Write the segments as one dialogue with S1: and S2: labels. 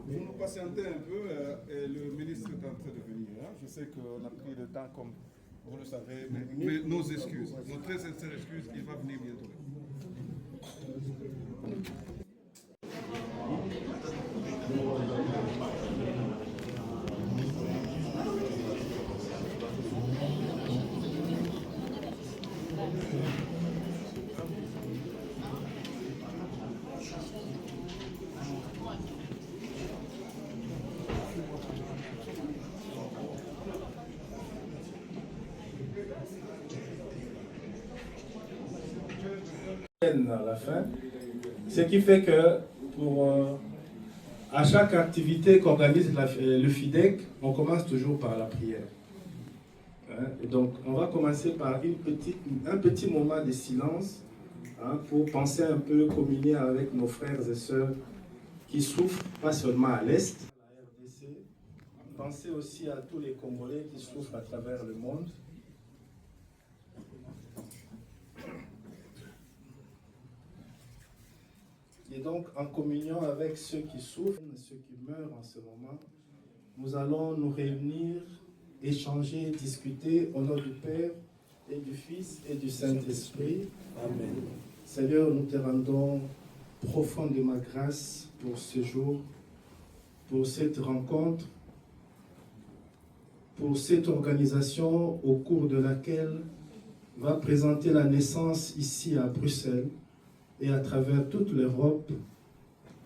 S1: Vous nous patientez un peu, et le ministre est en train de venir. Hein. Je sais qu'on a pris le temps, comme vous le savez, mais nos excuses, nos très sincères excuses, il va venir bientôt.
S2: À la fin, ce qui fait que à chaque activité qu'organise le FIDEC, on commence toujours par la prière. Hein? Et donc, on va commencer par un petit moment de silence, hein, pour penser un peu, communier avec nos frères et sœurs qui souffrent, pas seulement à l'Est, à la RDC, penser aussi à tous les Congolais qui souffrent à travers le monde. Et donc, en communion avec ceux qui souffrent, ceux qui meurent en ce moment, nous allons nous réunir, échanger, discuter au nom du Père et du Fils et du Saint-Esprit. Amen. Seigneur, nous te rendons profondément grâce pour ce jour, pour cette rencontre, pour cette organisation au cours de laquelle va présenter la naissance ici à Bruxelles et à travers toute l'Europe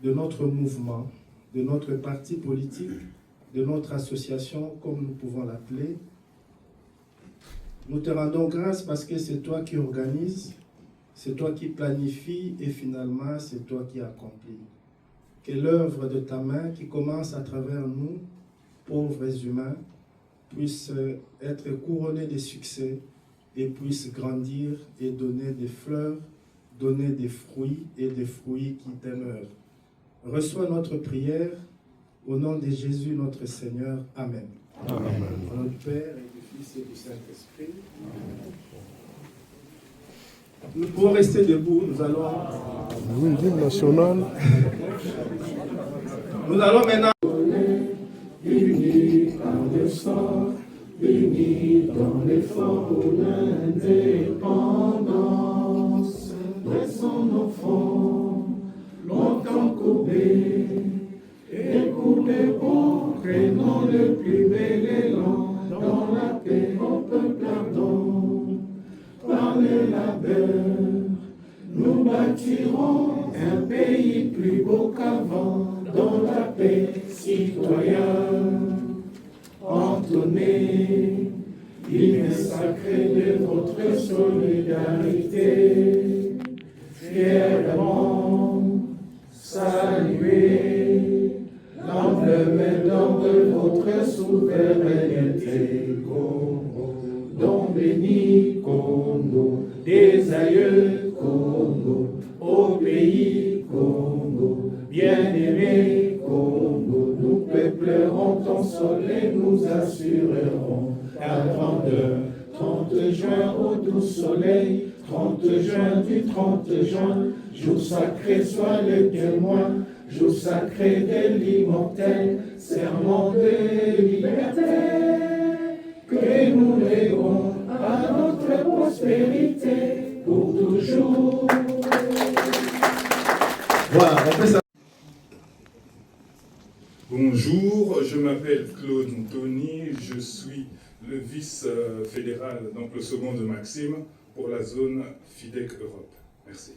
S2: de notre mouvement, de notre parti politique, de notre association, comme nous pouvons l'appeler. Nous te rendons grâce parce que c'est toi qui organises, c'est toi qui planifies et finalement c'est toi qui accomplis. Que l'œuvre de ta main qui commence à travers nous, pauvres humains, puisse être couronnée de succès et puisse grandir et donner des fleurs, donner des fruits et des fruits qui demeurent. Reçois notre prière au nom de Jésus notre Seigneur. Amen. Amen. Au nom du Père et du Fils et du Saint-Esprit. Nous pouvons rester debout, nous allons...
S3: Oui, l'hymne national.
S2: Nous allons maintenant...
S4: Unis par le sang, unis dans l'effort pour l'indépendance. Laissons nos fronts longtemps courbés, et pour les bons, prenons le plus bel élan. Dans la paix, au peuple ardent, par le labeur, nous bâtirons un pays plus beau qu'avant. Dans la paix, citoyens, entonnez l'hymne sacré de votre solidarité. Fièrement saluez l'emblème de votre souveraineté. Congo, don béni Congo, des aïeux Congo, au pays Congo, bien-aimé Congo, nous peuplerons ton soleil, nous assurerons ta grandeur. 30 juin au doux soleil, 30 juin du 30 juin, jour sacré soit le témoin, jour sacré de l'immortel, serment de liberté, que nous léguons à notre prospérité pour toujours.
S2: Voilà, on fait ça.
S5: Bonjour, je m'appelle Claude Ntoni, je suis le vice-fédéral, donc le second de Maxime, pour la zone FIDEC Europe. Merci.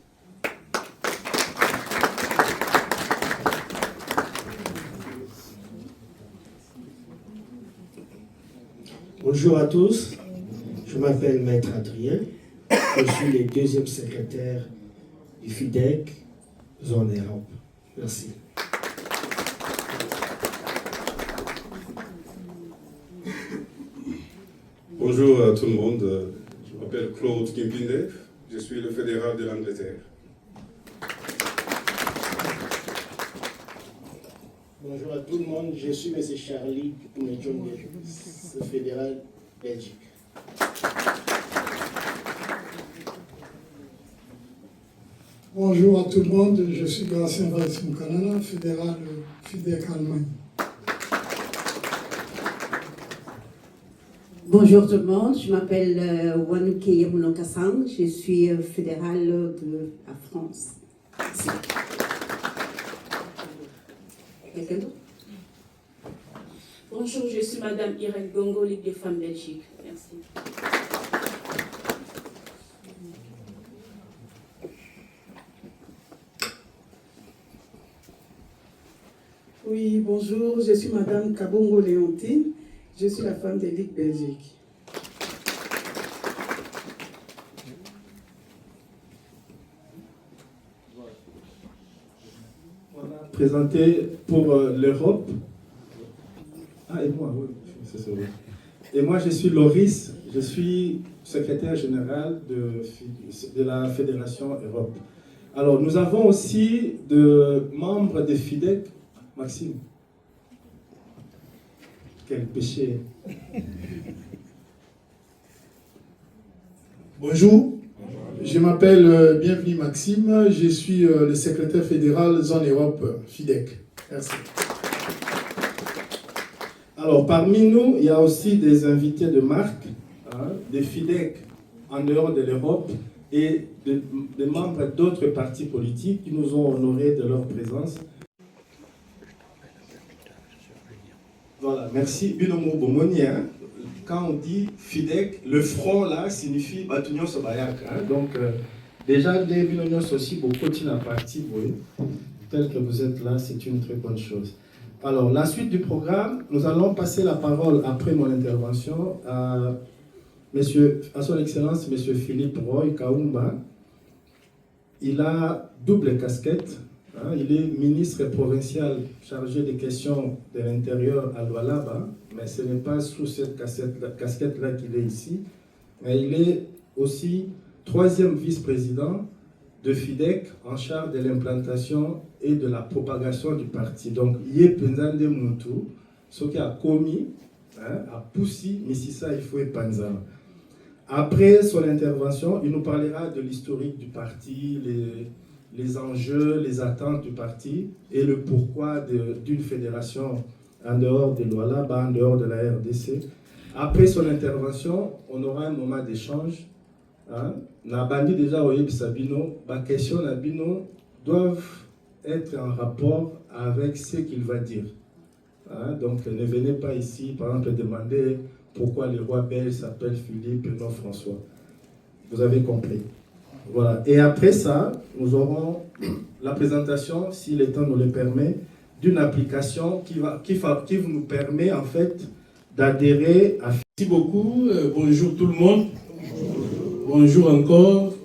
S6: Bonjour à tous, je m'appelle Maître Adrien, je suis le deuxième secrétaire du FIDEC Zone Europe. Merci.
S7: Bonjour à tout le monde, je m'appelle Claude Kimpinde, je suis le fédéral de l'Angleterre.
S6: Bonjour à tout le monde, je suis M. Charlie Koumedjong, fédéral Belgique.
S8: Bonjour à tout le monde, je suis Gratien Valsim Kanana, fédéral FIDEC Allemagne.
S9: Bonjour tout le monde, je m'appelle Wanuke Yamunokasang, je suis fédérale de la France. Merci. Quelqu'un d'autre?
S10: Bonjour, je suis Madame Irène Gongo, Ligue des femmes Belgique. Merci.
S11: Oui, bonjour, je suis Madame Kabongo Léontine, je suis la femme des Ligues Belgique.
S2: Présenté pour l'Europe. Ah, et moi, oui, c'est ça. Et moi, je suis Loris, je suis secrétaire général de la Fédération Europe. Alors, nous avons aussi des membres de FIDEC. Maxime. Quel péché.
S8: Bonjour, je m'appelle Bienvenue Maxime, je suis le secrétaire fédéral Zone Europe FIDEC. Merci.
S2: Alors, parmi nous, il y a aussi des invités de marque, des FIDEC en dehors de l'Europe et des membres d'autres partis politiques qui nous ont honorés de leur présence. Voilà, merci. Binomo Bomoni, quand on dit FIDEC, le front là signifie Batunyo Sobayak. Donc, déjà, les Binonyos aussi, beaucoup de la partie, tel que vous êtes là, c'est une très bonne chose. Alors, la suite du programme, nous allons passer la parole après mon intervention à son Excellence, M. Philippe Roy Kaumba. Il a double casquette. Il est ministre provincial chargé des questions de l'intérieur à Lualaba, mais ce n'est pas sous cette casquette-là qu'il est ici. Mais il est aussi 3e vice-président de FIDEC en charge de l'implantation et de la propagation du parti. Donc, il est Penzande Moutou, ce qui a commis à Poussi, Mississa, Ifoué, Panzana. Après son intervention, il nous parlera de l'historique du parti, les enjeux, les attentes du parti et le pourquoi d'une fédération en dehors de Lualaba, en dehors de la RDC. Après son intervention, on aura un moment d'échange. Na bandi déjà au Sabino, ma question à Bino doivent être en rapport avec ce qu'il va dire. Donc ne venez pas ici, par exemple, demander pourquoi le roi belge s'appelle Philippe et non François. Vous avez compris. Voilà. Et après ça, nous aurons la présentation, si le temps nous le permet, d'une application qui nous permet en fait d'adhérer à...
S12: Merci beaucoup. Bonjour tout le monde. Bonjour encore.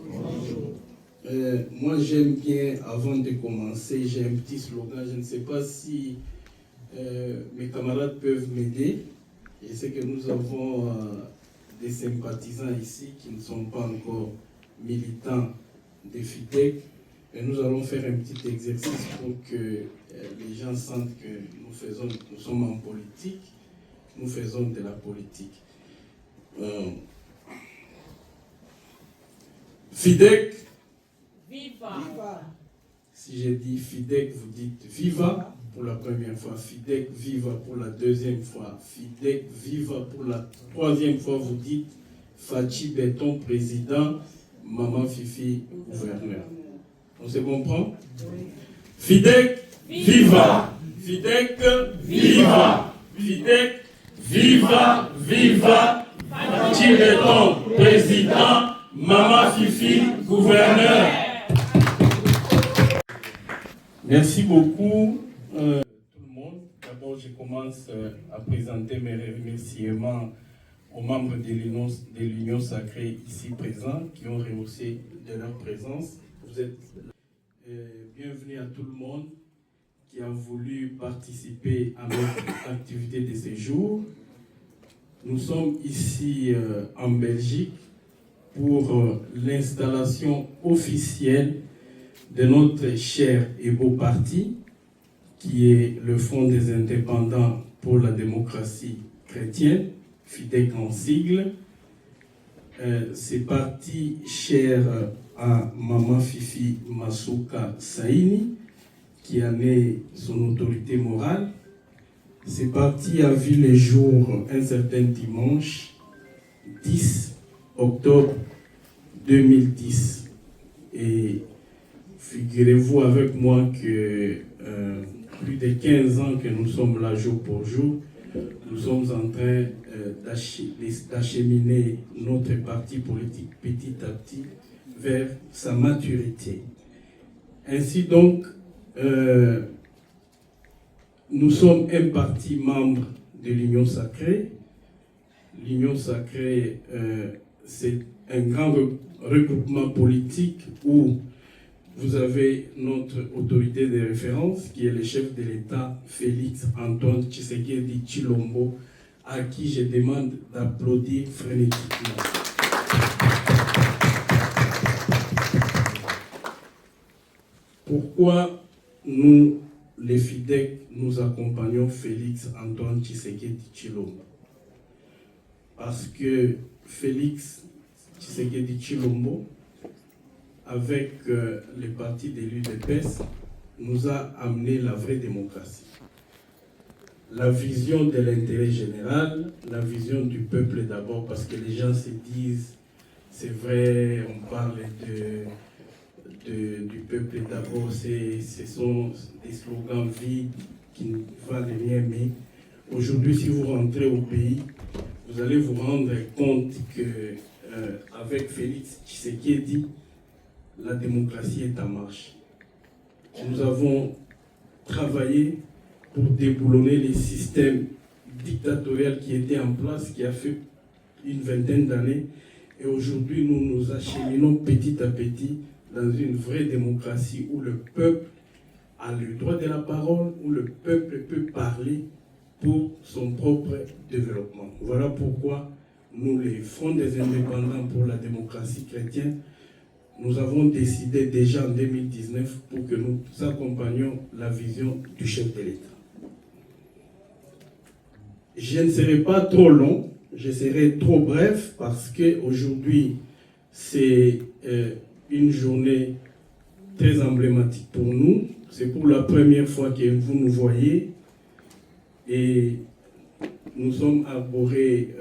S12: Moi j'aime bien, avant de commencer, j'ai un petit slogan. Je ne sais pas si mes camarades peuvent m'aider. Je sais que nous avons des sympathisants ici qui ne sont pas encore militants de FIDEC. Et nous allons faire un petit exercice pour que les gens sentent que nous sommes en politique, nous faisons de la politique. FIDEC. Viva. Si j'ai dit FIDEC, vous dites Viva pour la première fois, FIDEC Viva pour la deuxième fois, FIDEC Viva pour la troisième fois, vous dites Fachi Béton président, Maman Fifi gouverneur. On se comprend? FIDEC Viva. FIDEC Viva. FIDEC Viva. Viva. Fachi Béton président, Maman Fifi gouverneur. Merci beaucoup tout le monde. D'abord, je commence à présenter mes remerciements aux membres de l'Union sacrée ici présents qui ont rehaussé de leur présence. Vous êtes bienvenue à tout le monde qui a voulu participer à notre activité de ce jour. Nous sommes ici en Belgique pour l'installation officielle de notre cher et beau parti qui est le Front des indépendants pour la démocratie chrétienne, FIDEC en sigle. C'est parti cher à Maman Fifi Masuka Saini, qui a né son autorité morale. C'est parti a vu le jour un certain dimanche 10 octobre 2010. Et figurez-vous avec moi que plus de 15 ans que nous sommes là jour pour jour, nous sommes en train d'acheminer notre parti politique petit à petit vers sa maturité. Ainsi donc, nous sommes un parti membre de l'Union Sacrée. L'Union Sacrée, c'est un grand regroupement politique où vous avez notre autorité de référence, qui est le chef de l'État, Félix Antoine Tshisekedi Tshilombo, à qui je demande d'applaudir frénétiquement. Pourquoi nous, les FIDEC, nous accompagnons Félix Antoine Tshisekedi Tshilombo? Parce que Félix Tshisekedi Tshilombo, avec les partis de l'UDPS, nous a amené la vraie démocratie. La vision de l'intérêt général, la vision du peuple d'abord, parce que les gens se disent, c'est vrai, on parle du peuple d'abord, ce sont des slogans vides qui ne valent rien, mais aujourd'hui, si vous rentrez au pays, vous allez vous rendre compte que avec Félix Tshisekedi, la démocratie est en marche. Nous avons travaillé pour déboulonner les systèmes dictatoriaux qui étaient en place, qui a fait une vingtaine d'années. Et aujourd'hui, nous nous acheminons petit à petit dans une vraie démocratie où le peuple a le droit de la parole, où le peuple peut parler pour son propre développement. Voilà pourquoi nous, les Fronts des indépendants pour la démocratie chrétienne, nous avons décidé déjà en 2019 pour que nous accompagnions la vision du chef de l'État. Je ne serai pas trop long, je serai trop bref parce qu'aujourd'hui, c'est une journée très emblématique pour nous. C'est pour la première fois que vous nous voyez et nous sommes arborés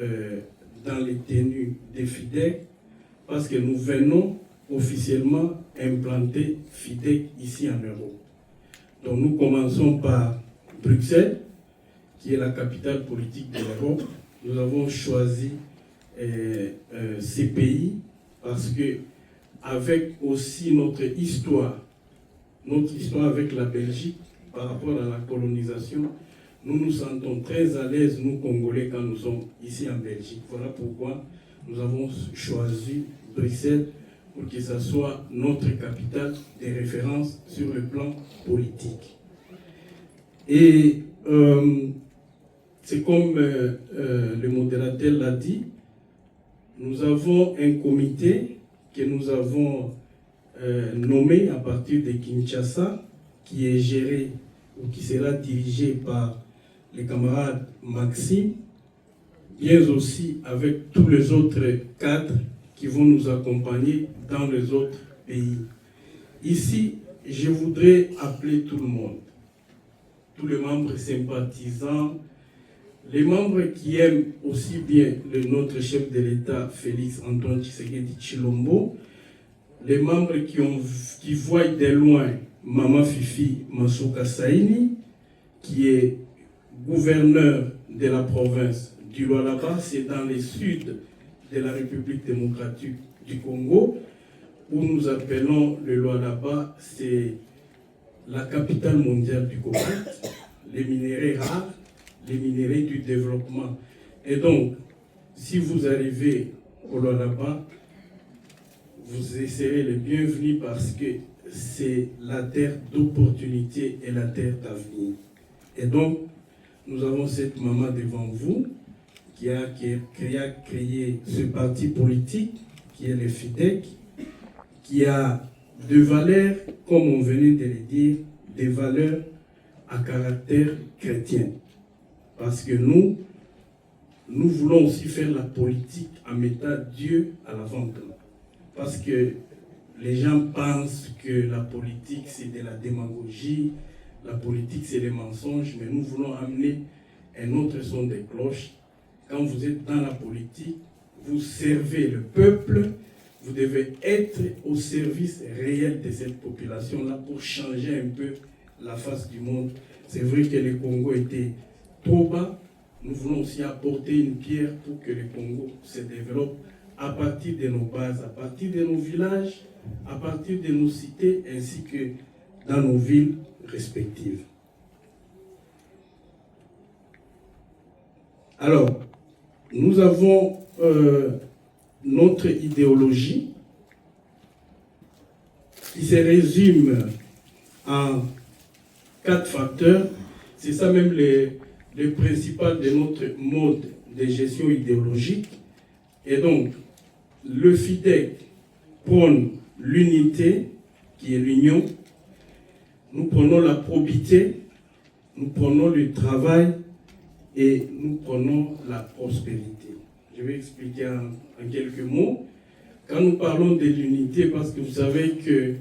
S12: dans les tenues des FIDEC parce que nous venons officiellement implanter FIDEC ici en Europe. Donc nous commençons par Bruxelles, qui est la capitale politique de l'Europe. Nous avons choisi ces pays parce que, avec aussi notre histoire avec la Belgique par rapport à la colonisation, nous nous sentons très à l'aise, nous Congolais, quand nous sommes ici en Belgique. Voilà pourquoi nous avons choisi Bruxelles pour que ce soit notre capitale de référence sur le plan politique. Et c'est comme le modérateur l'a dit, nous avons un comité que nous avons nommé à partir de Kinshasa, qui est géré ou qui sera dirigé par les camarades Maxime, bien aussi avec tous les autres cadres qui vont nous accompagner dans les autres pays. Ici, je voudrais appeler tout le monde, tous les membres sympathisants, les membres qui aiment aussi bien notre chef de l'État, Félix Antoine Tshisekedi Tshilombo, les membres qui voient de loin Maman Fifi Masuka Saini, qui est gouverneur de la province du Lualaba, c'est dans le sud de la République démocratique du Congo, où nous appelons le Lualaba, c'est la capitale mondiale du cobalt, les minéraux rares, les minéraux du développement. Et donc, si vous arrivez au Lualaba, vous serez les bienvenus parce que c'est la terre d'opportunité et la terre d'avenir. Et donc, nous avons cette maman devant vous qui a créé ce parti politique qui est le FIDEC, qui a des valeurs, comme on venait de le dire, des valeurs à caractère chrétien. Parce que nous voulons aussi faire la politique en mettant Dieu à l'avant-plan. Parce que les gens pensent que la politique c'est de la démagogie, la politique c'est des mensonges, mais nous voulons amener un autre son de cloche. Quand vous êtes dans la politique, vous servez le peuple, vous devez être au service réel de cette population-là pour changer un peu la face du monde. C'est vrai que le Congo était trop bas, nous voulons aussi apporter une pierre pour que le Congo se développe à partir de nos bases, à partir de nos villages, à partir de nos cités, ainsi que dans nos villes respectives. Alors, nous avons notre idéologie qui se résume en 4 facteurs. C'est ça même le principal de notre mode de gestion idéologique. Et donc, le FIDEC prône l'unité, qui est l'union. Nous prenons la probité, nous prenons le travail et nous prenons la prospérité. Je vais expliquer en quelques mots. Quand nous parlons de l'unité, parce que vous savez que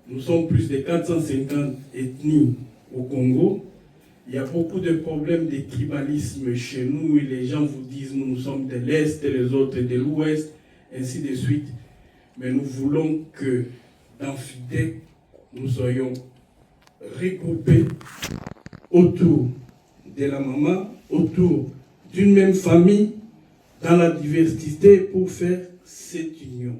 S12: nous sommes plus de 450 ethnies au Congo, il y a beaucoup de problèmes de tribalisme chez nous et les gens vous disent nous sommes de l'Est et les autres de l'Ouest, ainsi de suite. Mais nous voulons que dans FIDEC, nous soyons regroupés autour de la maman, autour d'une même famille, dans la diversité pour faire cette union,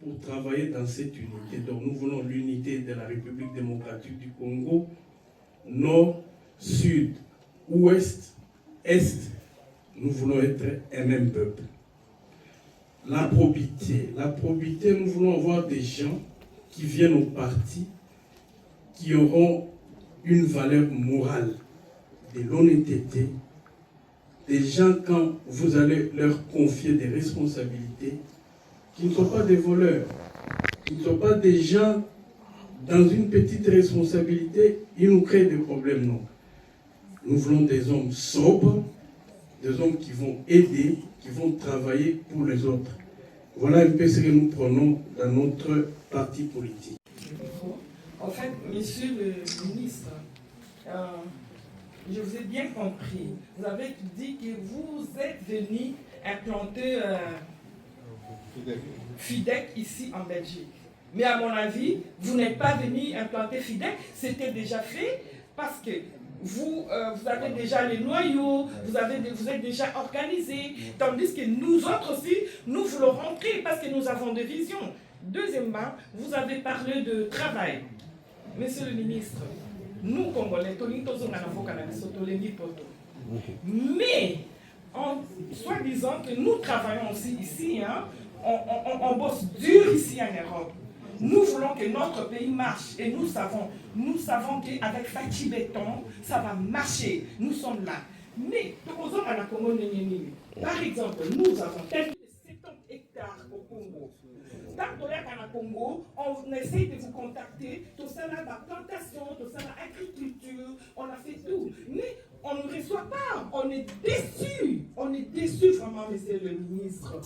S12: pour travailler dans cette unité. Donc nous voulons l'unité de la République démocratique du Congo, Nord, Sud, Ouest, Est. Nous voulons être un même peuple. La probité, nous voulons avoir des gens qui viennent au parti, qui auront une valeur morale, de l'honnêteté, des gens quand vous allez leur confier des responsabilités, qui ne sont pas des voleurs, qui ne sont pas des gens dans une petite responsabilité, ils nous créent des problèmes, non. Nous voulons des hommes sobres, des hommes qui vont aider, qui vont travailler pour les autres. Voilà un peu ce que nous prenons dans notre parti politique.
S13: En fait, monsieur le ministre, je vous ai bien compris. Vous avez dit que vous êtes venu implanter FIDEC ici en Belgique. Mais à mon avis, vous n'êtes pas venu implanter FIDEC, c'était déjà fait parce que vous avez déjà les noyaux, vous êtes déjà organisés, tandis que nous autres aussi, nous voulons rentrer parce que nous avons des visions. Deuxièmement, vous avez parlé de travail. Monsieur le ministre, nous, Congolais, mais, en soi-disant que nous travaillons aussi ici, hein, on bosse dur ici en Europe. Nous voulons que notre pays marche et nous savons qu'avec Fati Béton, ça va marcher. Nous sommes là. Mais, par exemple, nous avons 70 hectares au Congo. Dans Congo, on essaie de vous contacter, tout ça là, la plantation, tout ça là, agriculture, on a fait tout. Mais on ne reçoit pas, on est déçus vraiment, monsieur le ministre.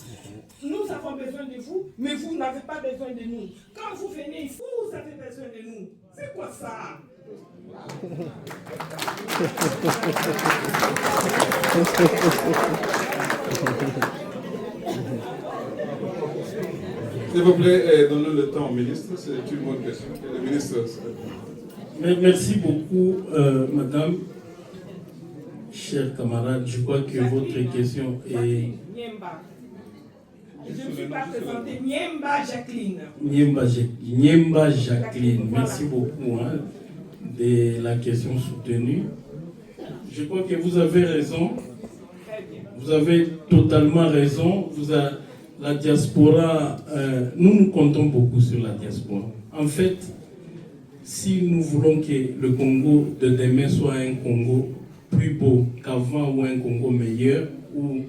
S13: Nous avons besoin de vous, mais vous n'avez pas besoin de nous. Quand vous venez ici, vous avez besoin de nous. C'est quoi ça?
S1: S'il vous plaît, donnez le temps au ministre, c'est une bonne question. Le ministre.
S12: Merci beaucoup, madame. Chers camarades, je crois que votre question est...
S13: Je ne suis pas présentée. Niemba Jacqueline.
S12: Niemba Jacqueline. Merci beaucoup de la question soutenue. Je crois que vous avez raison. Vous avez totalement raison. La diaspora, nous comptons beaucoup sur la diaspora. En fait, si nous voulons que le Congo de demain soit un Congo plus beau qu'avant ou un Congo meilleur, où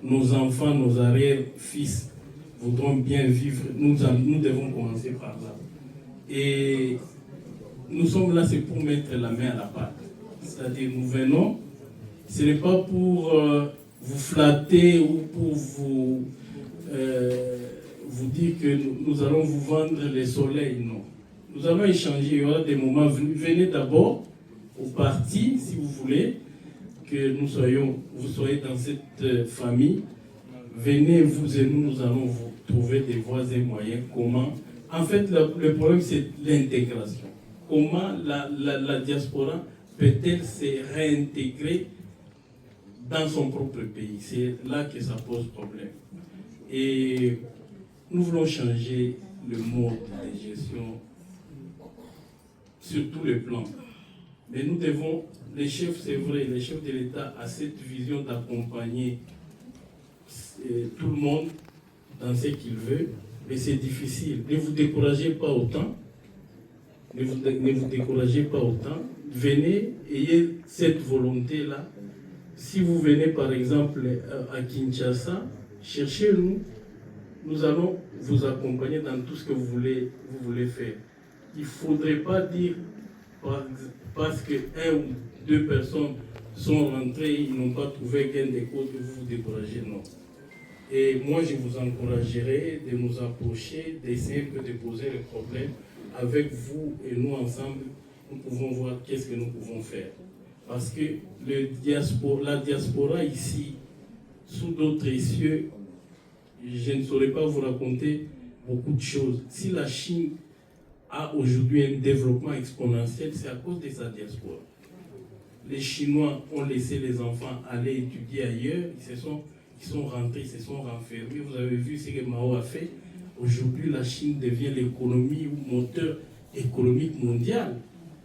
S12: nos enfants, nos arrière-fils voudront bien vivre, nous devons commencer par là. Et nous sommes là, c'est pour mettre la main à la pâte. C'est-à-dire, nous venons, ce n'est pas pour vous flatter ou pour vous dire que nous allons vous vendre les soleils, non. Nous allons échanger, il y aura des moments venus. Venez d'abord au parti, si vous voulez, que vous soyez dans cette famille. Venez, vous et nous allons vous trouver des voies et moyens. Comment? En fait, le problème, c'est l'intégration. Comment la diaspora peut-elle se réintégrer dans son propre pays? C'est là que ça pose problème. Et nous voulons changer le mode de gestion sur tous les plans. Mais nous devons, les chefs, c'est vrai, les chefs de l'État ont cette vision d'accompagner tout le monde dans ce qu'il veut, mais c'est difficile. Ne vous découragez pas autant. Ne vous découragez pas autant. Venez, ayez cette volonté-là. Si vous venez par exemple à Kinshasa, cherchez-nous. Nous allons vous accompagner dans tout ce que vous voulez faire. Il ne faudrait pas dire parce que 1 ou 2 personnes sont rentrées, ils n'ont pas trouvé gain de cause que vous vous découragez, non. Et moi, je vous encouragerai de nous approcher, d'essayer de poser le problème avec vous et nous ensemble. Nous pouvons voir qu'est-ce que nous pouvons faire. Parce que la diaspora ici, sous d'autres cieux, je ne saurais pas vous raconter beaucoup de choses. Si la Chine a aujourd'hui un développement exponentiel, c'est à cause de sa diaspora. Les Chinois ont laissé les enfants aller étudier ailleurs, ils sont rentrés, ils se sont renfermés. Vous avez vu ce que Mao a fait. Aujourd'hui, la Chine devient l'économie ou moteur économique mondial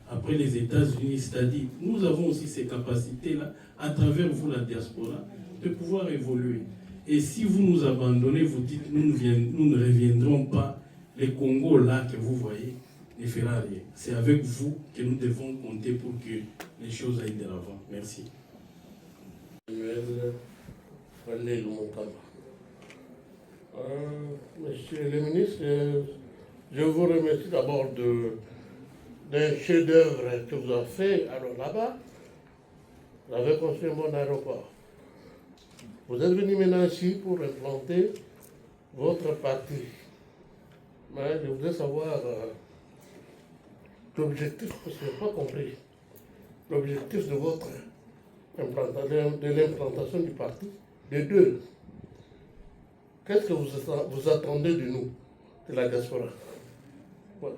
S12: après les États-Unis. C'est-à-dire, nous avons aussi ces capacités-là, à travers vous, la diaspora, de pouvoir évoluer. Et si vous nous abandonnez, vous dites, nous ne reviendrons pas, les Congos là que vous voyez ne fera rien. C'est avec vous que nous devons compter pour que les choses aillent de l'avant. Merci.
S14: Monsieur le ministre, je vous remercie d'abord d'un chef-d'œuvre que vous avez fait. Alors là-bas, vous avez construit un bon aéroport. Vous êtes venu maintenant ici pour implanter votre parti. Mais je voudrais savoir l'objectif, parce que je n'ai pas compris. L'objectif de votre de l'implantation du parti. De deux, qu'est-ce que vous attendez de nous, de la diaspora? Voilà.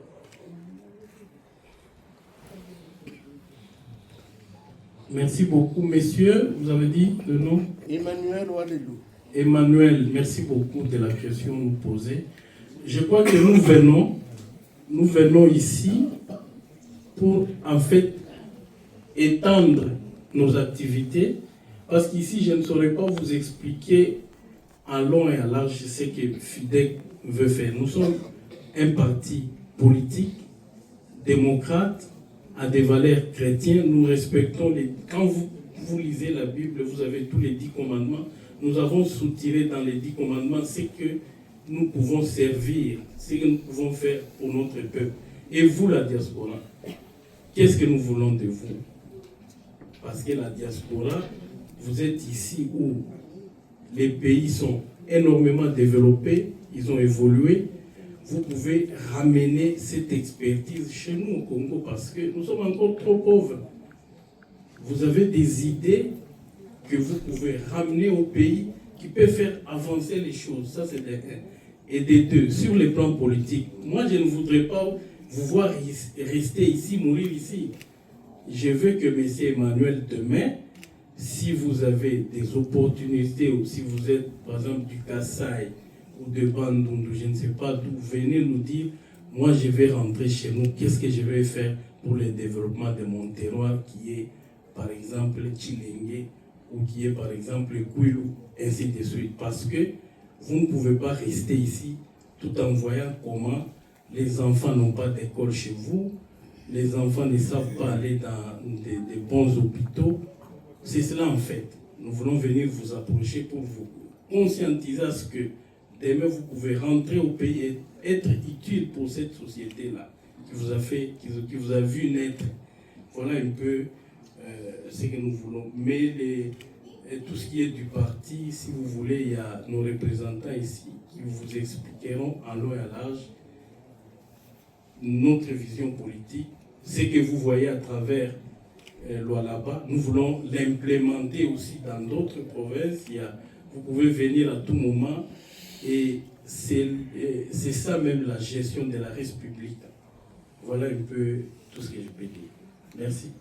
S12: Merci beaucoup, messieurs. Vous avez dit le nom?
S14: Emmanuel Oualilou.
S12: Emmanuel, merci beaucoup de la question que vous posez. Je crois que nous venons ici pour en fait étendre nos activités, parce qu'ici je ne saurais pas vous expliquer en long et en large ce que FIDEC veut faire. Nous sommes un parti politique, démocrate, à des valeurs chrétiennes. Nous respectons quand vous lisez la Bible, vous avez tous les 10 commandements. Nous avons soutiré dans les 10 commandements ce que nous pouvons servir, ce que nous pouvons faire pour notre peuple. Et vous, la diaspora, qu'est-ce que nous voulons de vous? Parce que la diaspora, vous êtes ici où les pays sont énormément développés, ils ont évolué. Vous pouvez ramener cette expertise chez nous au Congo parce que nous sommes encore trop pauvres. Vous avez des idées que vous pouvez ramener au pays qui peut faire avancer les choses. Ça, c'est de un. Et de deux, sur le plan politique, moi, je ne voudrais pas vous voir rester ici, mourir ici. Je veux que M. Emmanuel, demain, si vous avez des opportunités ou si vous êtes, par exemple, du Kassai ou de Bandundu, je ne sais pas d'où, venez nous dire, moi, je vais rentrer chez nous, qu'est-ce que je vais faire pour le développement de mon terroir qui est, par exemple, Chilenge ou qui est, par exemple, Kwilu, ainsi de suite. Parce que vous ne pouvez pas rester ici tout en voyant comment les enfants n'ont pas d'école chez vous, les enfants ne savent pas aller dans des bons hôpitaux. C'est cela en fait. Nous voulons venir vous approcher pour vous conscientiser à ce que demain vous pouvez rentrer au pays et être utile pour cette société-là qui vous a vu naître. Voilà un peu ce que nous voulons. Mais tout ce qui est du parti, si vous voulez, il y a nos représentants ici qui vous expliqueront en long et à large notre vision politique, ce que vous voyez à travers Lualaba. Nous voulons l'implémenter aussi dans d'autres provinces. Vous pouvez venir à tout moment et c'est ça même la gestion de la République. Voilà un peu tout ce que je peux dire. Merci.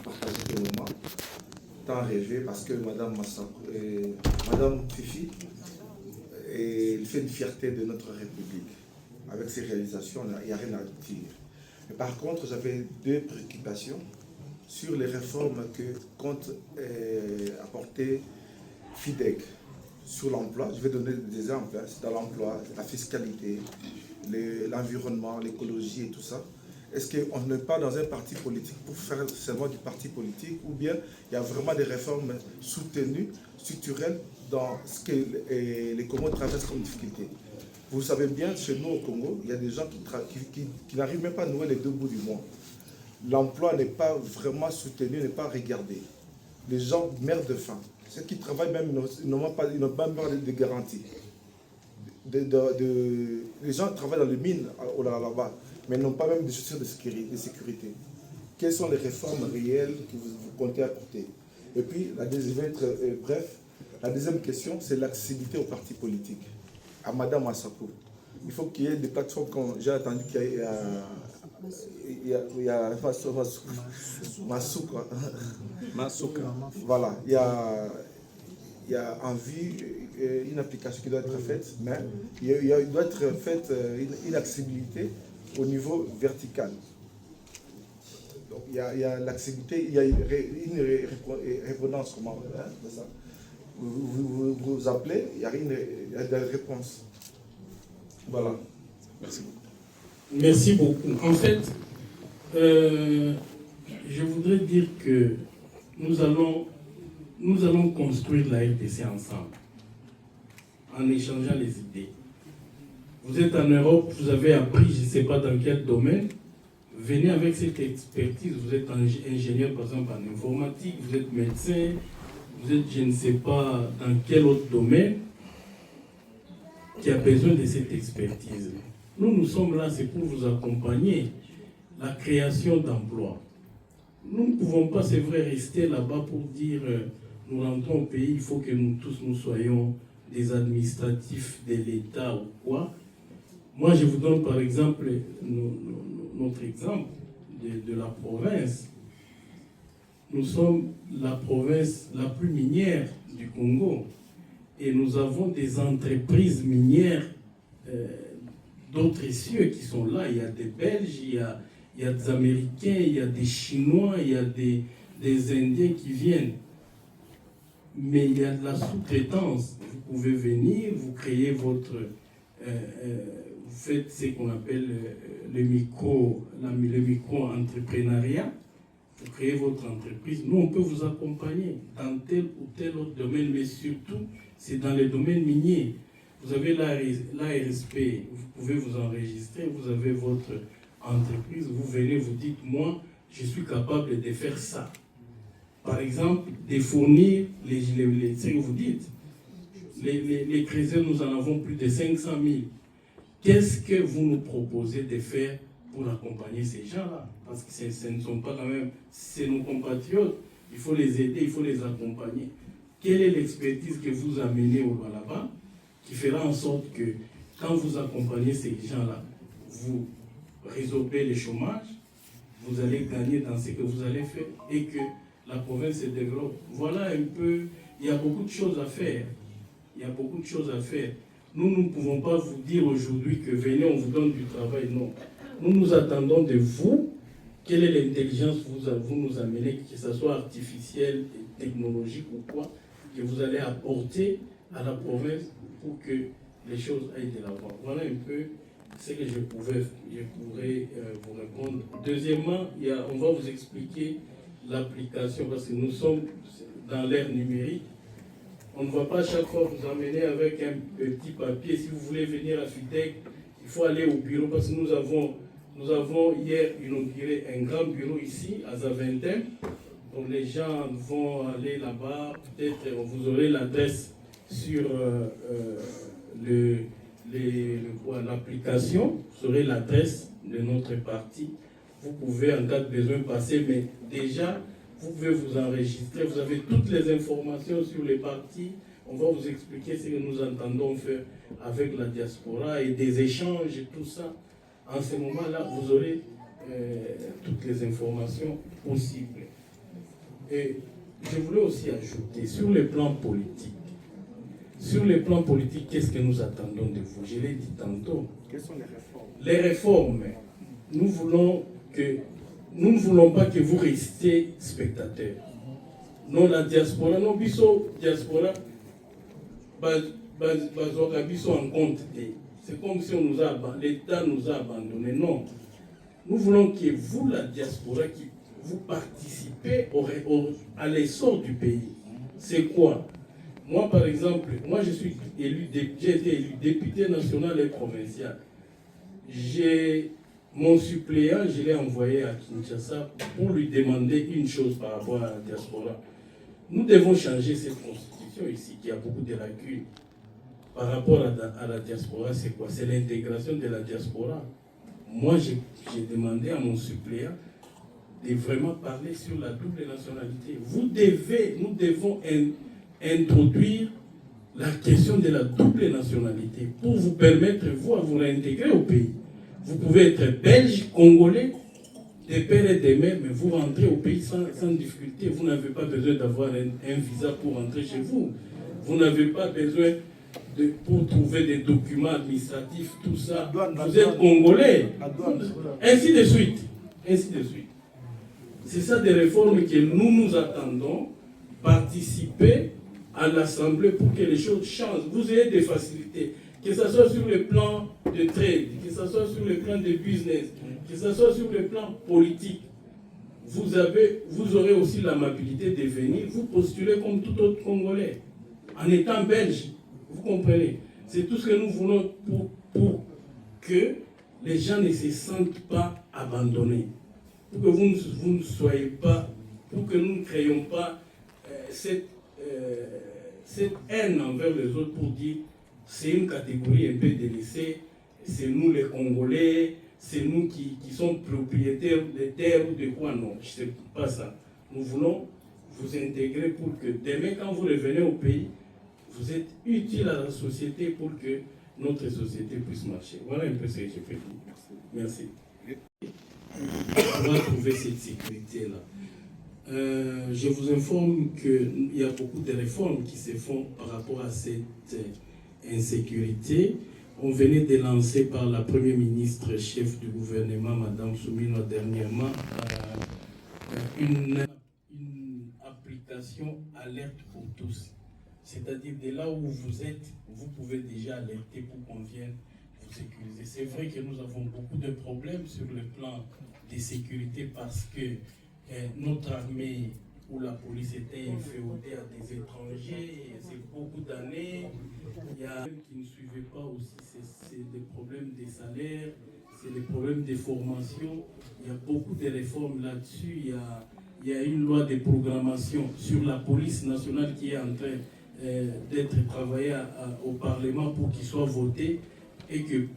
S15: Partager des moments tant rêvé parce que Madame Fifi elle fait une fierté de notre République. Avec ses réalisations, il n'y a rien à dire. Mais par contre, j'avais deux préoccupations sur les réformes que compte apporter FIDEC sur l'emploi. Je vais donner des exemples. C'est dans l'emploi, la fiscalité, l'environnement, l'écologie et tout ça. Est-ce qu'on n'est pas dans un parti politique pour faire seulement du parti politique, ou bien il y a vraiment des réformes soutenues, structurelles, dans ce que les Congos traversent comme difficulté? Vous savez bien, chez nous au Congo, il y a des gens qui n'arrivent même pas à nouer les deux bouts du mois. L'emploi n'est pas vraiment soutenu, n'est pas regardé. Les gens meurent de faim. Ceux qui travaillent même n'ont même pas de garantie. Les gens travaillent dans les mines là-bas, mais n'ont pas même de chaussures de sécurité. Quelles sont les réformes réelles que vous comptez apporter? Et puis, la deuxième question, c'est l'accessibilité aux partis politiques. À Madame Massako, il faut qu'il y ait des plateformes, comme j'ai entendu qu'il y a Masuka. Voilà, il y a en vue une application qui doit être faite, mais il doit être faite une accessibilité au niveau vertical. Donc il y a l'accessibilité, il y a une répondance, comment de ça. Vous appelez, il y a des réponses. Voilà. Merci beaucoup.
S12: Merci beaucoup. En fait, je voudrais dire que nous allons construire la RDC ensemble, en échangeant les idées. Vous êtes en Europe, vous avez appris, je ne sais pas dans quel domaine, venez avec cette expertise. Vous êtes ingénieur, par exemple, en informatique, vous êtes médecin, vous êtes, je ne sais pas, dans quel autre domaine qui a besoin de cette expertise. Nous sommes là, c'est pour vous accompagner. La création d'emplois. Nous ne pouvons pas, c'est vrai, rester là-bas pour dire nous rentrons au pays, il faut que nous tous nous soyons des administratifs de l'État ou quoi. Moi, je vous donne par exemple notre exemple de la province. Nous sommes la province la plus minière du Congo et nous avons des entreprises minières d'autres cieux qui sont là. Il y a des Belges, il y a des Américains, il y a des Chinois, il y a des Indiens qui viennent. Mais il y a de la sous-traitance. Vous pouvez venir, vous créez votre... vous faites ce qu'on appelle le micro-entrepreneuriat. Vous créez votre entreprise. Nous, on peut vous accompagner dans tel ou tel autre domaine, mais surtout, c'est dans les domaines miniers. Vous avez l'ARSP, vous pouvez vous enregistrer, vous avez votre entreprise, vous venez, vous dites, moi, je suis capable de faire ça. Par exemple, de fournir ce que vous dites. Les chrétiens, nous en avons plus de 500 000. Qu'est-ce que vous nous proposez de faire pour accompagner ces gens-là? Parce que ce ne sont pas quand même, c'est nos compatriotes. Il faut les aider, il faut les accompagner. Quelle est l'expertise que vous amenez au là-bas qui fera en sorte que quand vous accompagnez ces gens-là, vous résorbez le chômage, vous allez gagner dans ce que vous allez faire et que la province se développe. Voilà un peu, il y a beaucoup de choses à faire. Il y a beaucoup de choses à faire. Nous ne pouvons pas vous dire aujourd'hui que venez, on vous donne du travail. Non. Nous attendons de vous. Quelle est l'intelligence que vous nous amenez, que ce soit artificielle, technologique ou quoi, que vous allez apporter à la province pour que les choses aillent de l'avant. Voilà un peu ce que je pourrais vous répondre. Deuxièmement, on va vous expliquer l'application parce que nous sommes dans l'ère numérique. On ne va pas chaque fois vous emmener avec un petit papier. Si vous voulez venir à FIDEC, il faut aller au bureau parce que nous avons hier inauguré un grand bureau ici à Zaventem Donc les gens vont aller là-bas, peut-être vous aurez l'adresse sur l'application, vous aurez l'adresse de notre parti. Vous pouvez en cas de besoin passer, mais déjà, vous pouvez vous enregistrer. Vous avez toutes les informations sur les partis. On va vous expliquer ce que nous entendons faire avec la diaspora et des échanges et tout ça. En ce moment-là, vous aurez toutes les informations possibles. Et je voulais aussi ajouter, sur le plan politique, qu'est-ce que nous attendons de vous? Je l'ai dit tantôt.
S15: Quelles sont les réformes?
S12: Les réformes, nous ne voulons pas que vous restiez spectateurs. Non, la diaspora, non, biso diaspora, biso en compte. C'est comme si l'État nous a abandonnés. Non. Nous voulons que vous, la diaspora, vous participez à l'essor du pays. C'est quoi? Moi, par exemple, j'ai été élu député national et provincial. Mon suppléant, je l'ai envoyé à Kinshasa pour lui demander une chose par rapport à la diaspora. Nous devons changer cette constitution ici, qui a beaucoup de lacunes. Par rapport à la diaspora, c'est quoi? C'est l'intégration de la diaspora. Moi, j'ai demandé à mon suppléant de vraiment parler sur la double nationalité. Nous devons introduire la question de la double nationalité pour vous permettre, vous, à vous réintégrer au pays. Vous pouvez être belge, congolais, des pères et des mères, mais vous rentrez au pays sans difficulté. Vous n'avez pas besoin d'avoir un visa pour rentrer chez vous. Vous n'avez pas besoin pour trouver des documents administratifs, tout ça. Vous êtes congolais. Ainsi de suite. Ainsi de suite. C'est ça des réformes que nous attendons, participer à l'Assemblée pour que les choses changent. Vous ayez des facilités, que ce soit sur le plan de trade, que ce soit sur le plan de business, que ce soit sur le plan politique. Vous aurez aussi l'amabilité de venir, vous postuler comme tout autre Congolais, en étant belge. Vous comprenez? C'est tout ce que nous voulons pour que les gens ne se sentent pas abandonnés. Pour que vous ne soyez pas, pour que nous ne créions pas cette haine envers les autres pour dire c'est une catégorie un peu délaissée, c'est nous les Congolais, c'est nous qui sommes propriétaires des terres ou de quoi. Non, ce n'est pas ça. Nous voulons vous intégrer pour que demain, quand vous revenez au pays, vous êtes utile à la société pour que notre société puisse marcher. Voilà un peu ce que j'ai fait. Merci. On va trouver cette sécurité-là. Je vous informe qu'il y a beaucoup de réformes qui se font par rapport à cette insécurité. On venait de lancer par la Première ministre, chef du gouvernement, Madame Soumino, dernièrement, une application alerte pour tous. C'est-à-dire de là où vous êtes, vous pouvez déjà alerter pour qu'on vienne vous sécuriser. C'est vrai que nous avons beaucoup de problèmes sur le plan de sécurité parce que notre armée ou la police était inféodée à des étrangers, c'est beaucoup d'années. Il y a qui ne suivaient pas aussi, c'est des problèmes de salaire, c'est des problèmes de formation. Il y a beaucoup de réformes là-dessus. Il y a une loi de programmation sur la police nationale qui est en train d'être travaillée au Parlement pour qu'il soit voté et que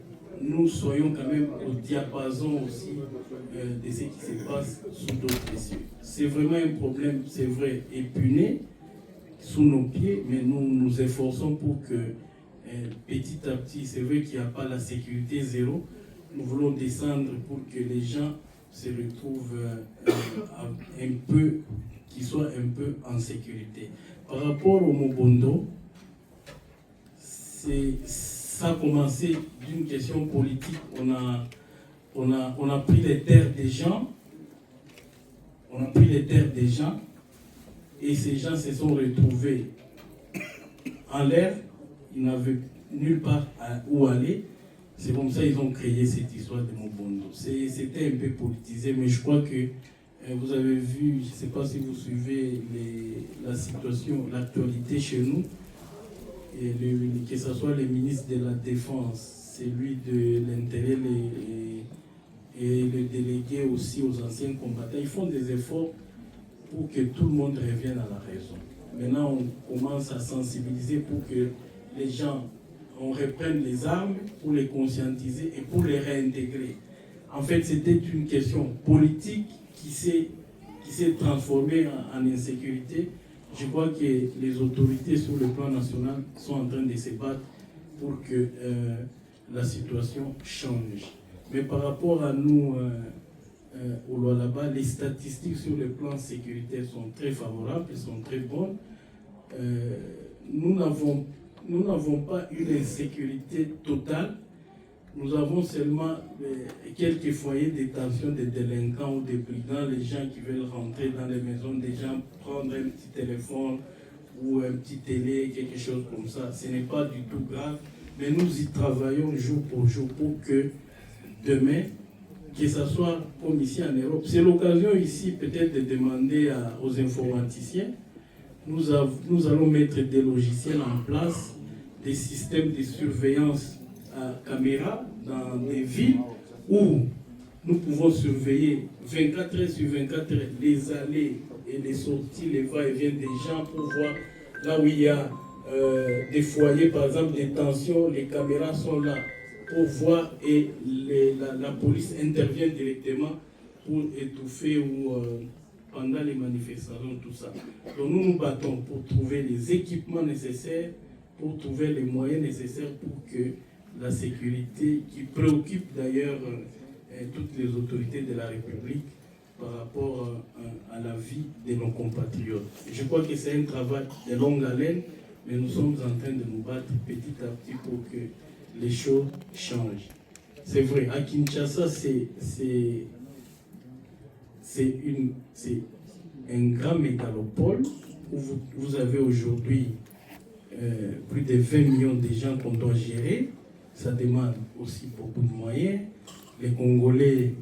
S12: nous soyons quand même au diapason aussi de ce qui se passe sous d'autres cieux. C'est vraiment un problème, c'est vrai, épineux sous nos pieds, mais nous nous efforçons pour que petit à petit, c'est vrai qu'il n'y a pas la sécurité zéro, nous voulons descendre pour que les gens se retrouvent un peu, qu'ils soient un peu en sécurité. Par rapport au Mobondo, ça a commencé d'une question politique. On a pris les terres des gens. On a pris les terres des gens. Et ces gens se sont retrouvés en l'air. Ils n'avaient nulle part où aller. C'est comme ça qu'ils ont créé cette histoire de Mobondo. C'était un peu politisé, mais je crois que vous avez vu, je ne sais pas si vous suivez la situation, l'actualité chez nous, et que ce soit le ministre de la Défense, celui de l'Intérieur et le délégué aussi aux anciens combattants, ils font des efforts pour que tout le monde revienne à la raison. Maintenant, on commence à sensibiliser pour que les gens, on reprenne les armes pour les conscientiser et pour les réintégrer. En fait, c'était une question politique qui s'est transformée en insécurité. Je crois que les autorités sur le plan national sont en train de se battre pour que la situation change. Mais par rapport à nous, au Lualaba, les statistiques sur le plan sécuritaire sont très favorables, sont très bonnes. Nous n'avons pas une insécurité totale. Nous avons seulement quelques foyers de détention des délinquants ou des brigands, les gens qui veulent rentrer dans les maisons des gens, prendre un petit téléphone ou un petit télé, quelque chose comme ça. Ce n'est pas du tout grave, mais nous y travaillons jour pour jour pour que demain, que ce soit comme ici en Europe, c'est l'occasion ici peut-être de demander aux informaticiens. Nous allons mettre des logiciels en place, des systèmes de surveillance à caméra dans des villes où nous pouvons surveiller 24 heures sur 24 heures les allées et les sorties, les va-et-vient des gens pour voir là où il y a des foyers, par exemple des tensions, les caméras sont là pour voir et la police intervient directement pour étouffer ou pendant les manifestations, tout ça. Donc nous nous battons pour trouver les équipements nécessaires, pour trouver les moyens nécessaires pour que la sécurité, qui préoccupe d'ailleurs toutes les autorités de la République par rapport à la vie de nos compatriotes. Et je crois que c'est un travail de longue haleine, mais nous sommes en train de nous battre petit à petit pour que les choses changent. C'est vrai, à Kinshasa, c'est un grand mégalopole où vous avez aujourd'hui plus de 20 millions de gens qu'on doit gérer. Ça demande aussi beaucoup de moyens. Les Congolais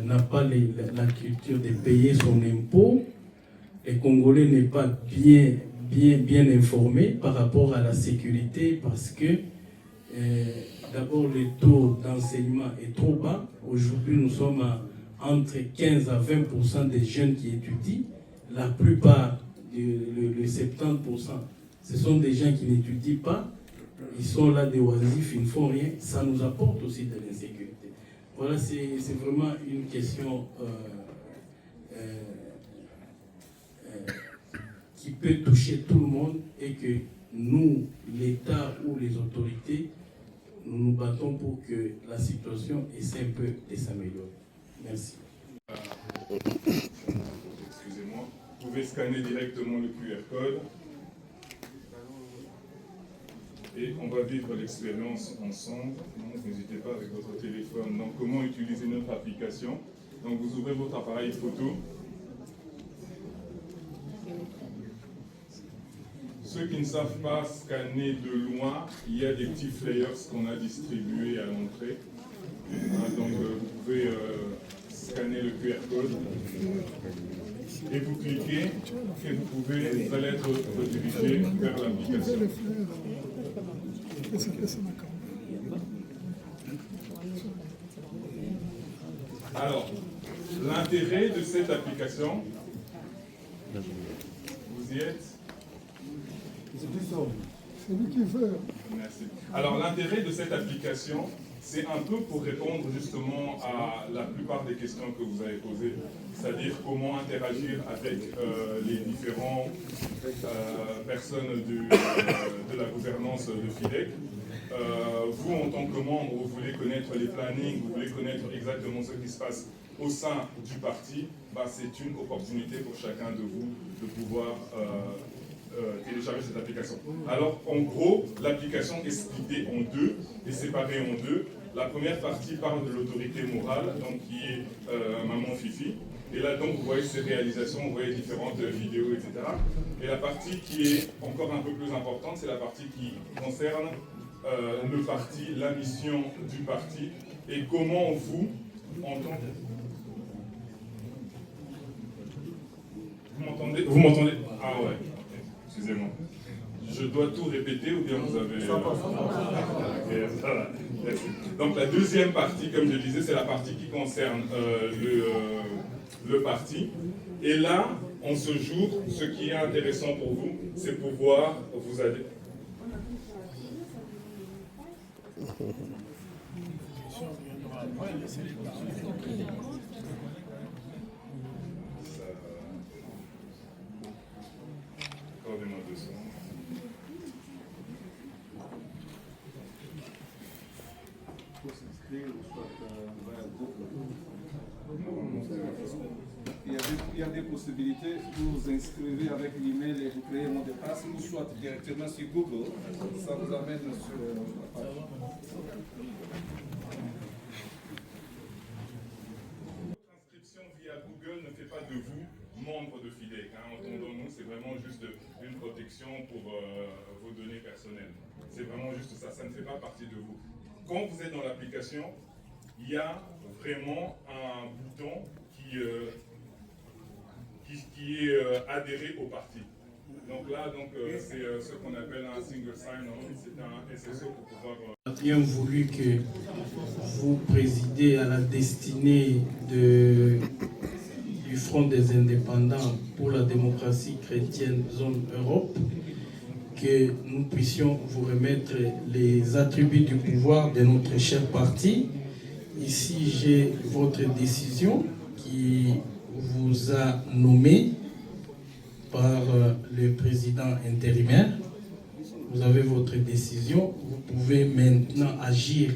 S12: n'ont pas la culture de payer son impôt. Les Congolais n'est pas bien informés par rapport à la sécurité parce que d'abord le taux d'enseignement est trop bas. Aujourd'hui, nous sommes entre 15 à 20% des jeunes qui étudient. La plupart, le 70%, ce sont des gens qui n'étudient pas. Ils sont là des oisifs, ils ne font rien. Ça nous apporte aussi de l'insécurité. Voilà, c'est vraiment une question qui peut toucher tout le monde et que nous, l'État ou les autorités, nous nous battons pour que la situation essaie un peu de s'améliorer. Merci.
S5: Excusez-moi. Vous pouvez scanner directement le QR code. Et on va vivre l'expérience ensemble. Donc n'hésitez pas avec votre téléphone. Donc comment utiliser notre application. Donc vous ouvrez votre appareil photo. Ceux qui ne savent pas scanner de loin, il y a des petits flyers qu'on a distribués à l'entrée. Donc vous pouvez scanner le QR code et vous cliquez et vous allez être redirigé vers l'application. Alors, l'intérêt de cette application, vous y êtes?
S8: C'est lui qui veut.
S5: Merci. Alors, l'intérêt de cette application, c'est un peu pour répondre justement à la plupart des questions que vous avez posées, c'est-à-dire comment interagir avec les différentes personnes de la gouvernance de FIDEC. Vous, en tant que membre, vous voulez connaître les plannings, vous voulez connaître exactement ce qui se passe au sein du parti, c'est une opportunité pour chacun de vous de pouvoir télécharger cette application. Alors, en gros, l'application est splittée en deux, est séparée en deux. La première partie parle de l'autorité morale, donc qui est Maman Fifi. Et là, donc, vous voyez ses réalisations, vous voyez différentes vidéos, etc. Et la partie qui est encore un peu plus importante, c'est la partie qui concerne le parti, la mission du parti, et comment vous, en tant que... Vous m'entendez? Ah ouais. Excusez-moi. Je dois tout répéter ou bien vous avez... Okay, ça va. Donc la deuxième partie, comme je disais, c'est la partie qui concerne le parti. Et là, En ce jour, ce qui est intéressant pour vous, c'est pouvoir vous adhérer. Accordez-moi 2 secondes.
S1: Il y a des possibilités, vous vous inscrivez avec l'email et vous créez un mot de passe, ou soit directement sur Google, ça vous amène sur la page.
S5: L'inscription via Google ne fait pas de vous membre de FIDEC. Entendons-nous, c'est vraiment juste une protection pour vos données personnelles. C'est vraiment juste ça, ça ne fait pas partie de vous. Quand vous êtes dans l'application, il y a vraiment un bouton qui est adhéré au parti. Donc là, c'est ce qu'on appelle un single sign-on, c'est un SSO pour pouvoir...
S12: On a bien voulu que vous présidez à la destinée du Front des indépendants pour la démocratie chrétienne zone Europe, que nous puissions vous remettre les attributs du pouvoir de notre cher parti. Ici, j'ai votre décision qui vous a nommé par le président intérimaire. Vous avez votre décision. Vous pouvez maintenant agir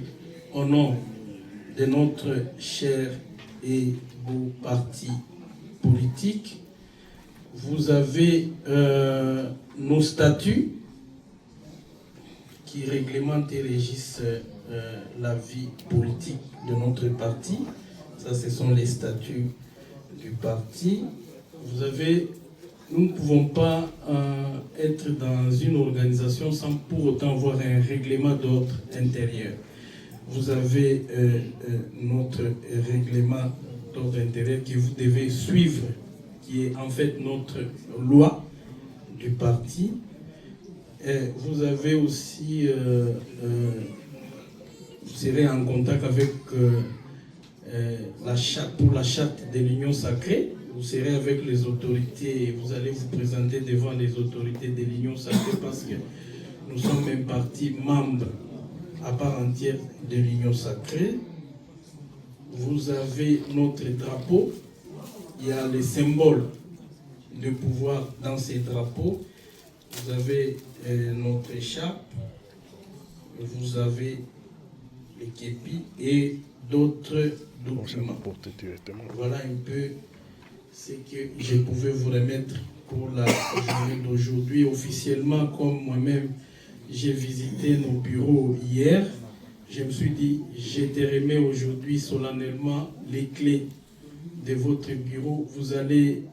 S12: au nom de notre cher et beau parti politique. Vous avez nos statuts qui réglementent et régissent la vie politique de notre parti. Ça, ce sont les statuts du parti. Nous ne pouvons pas être dans une organisation sans pour autant avoir un règlement d'ordre intérieur. Vous avez notre règlement d'ordre intérieur que vous devez suivre, qui est en fait notre loi du parti. Vous avez aussi, vous serez en contact avec pour la charte de l'Union sacrée. Vous serez avec les autorités et vous allez vous présenter devant les autorités de l'Union sacrée parce que nous sommes un parti membre à part entière de l'Union sacrée. Vous avez notre drapeau. Il y a les symboles de pouvoir dans ces drapeaux. Vous avez notre écharpe. Vous avez les képis et d'autres documents. Voilà un peu ce que je pouvais vous remettre pour la journée d'aujourd'hui. Officiellement, comme moi-même, j'ai visité nos bureaux hier, je me suis dit, je te remets aujourd'hui solennellement les clés de votre bureau. Vous allez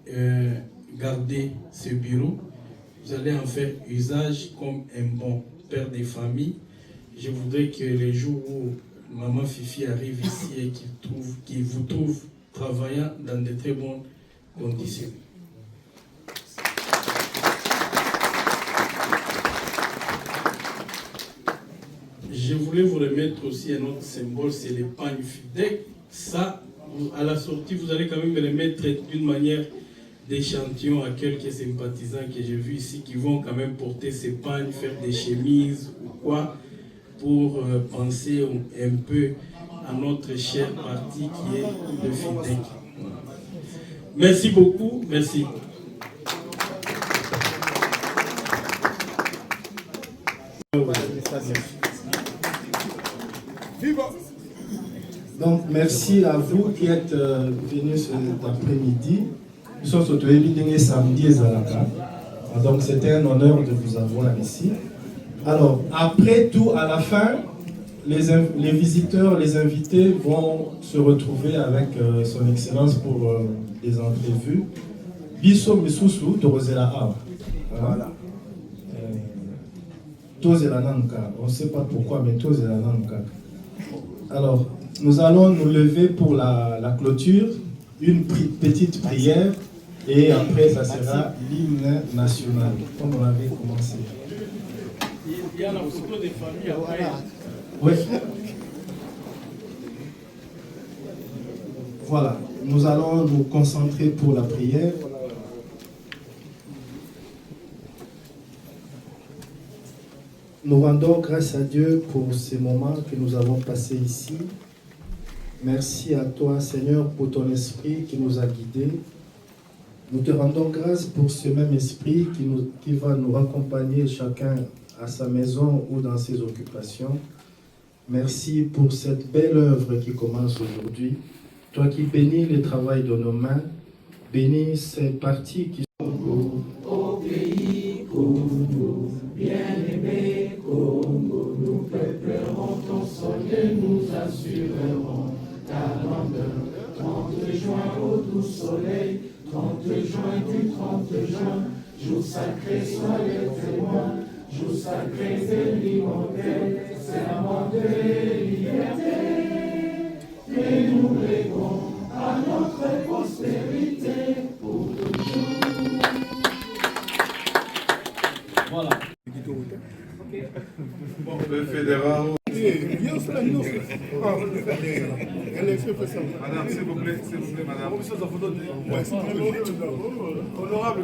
S12: garder ce bureau. Vous allez en faire usage comme un bon père de famille. Je voudrais que les jours où Maman Fifi arrive ici et qu'il vous trouve travaillant dans de très bonnes conditions. Je voulais vous remettre aussi un autre symbole, c'est le pagne FIDEC. Ça, à la sortie, vous allez quand même le remettre d'une manière d'échantillon à quelques sympathisants que j'ai vus ici qui vont quand même porter ces pagnes, faire des chemises ou quoi, pour penser un peu à notre cher parti qui est le FIDEC. Merci beaucoup, merci.
S2: Donc, merci à vous qui êtes venus cet après-midi. Nous sommes au samedi et Zalaka. Donc, c'était un honneur de vous avoir ici. Alors, après tout, à la fin, les visiteurs, les invités vont se retrouver avec son Excellence pour des entrevues. Biso Misusu, Torozela A. Voilà. Tozela Nanka. On ne sait pas pourquoi, mais Tozela Nanka. Alors, nous allons nous lever pour la clôture, une petite prière, et après, ça sera l'hymne national, comme on avait commencé.
S12: Il y a la photo des familles après.
S2: Oui. Voilà, nous allons nous concentrer pour la prière. Nous rendons grâce à Dieu pour ces moments que nous avons passés ici. Merci à toi, Seigneur, pour ton esprit qui nous a guidés. Nous te rendons grâce pour ce même esprit qui va nous raccompagner chacun à sa maison ou dans ses occupations. Merci pour cette belle œuvre qui commence aujourd'hui. Toi qui bénis le travail de nos mains, bénis ces parties qui sont...
S4: Au pays Congo, bien-aimé Congo, nous peuplerons ton sol et nous assurerons ta grandeur. 30 juin au doux soleil, 30 juin du 30 juin, jour sacré, soyez témoins, jour sacré et l'immortel, serment de liberté. Et nous légons à notre postérité pour toujours.
S7: Voilà. Le fédéral.
S1: Madame, s'il vous plaît, madame.
S8: Honorable,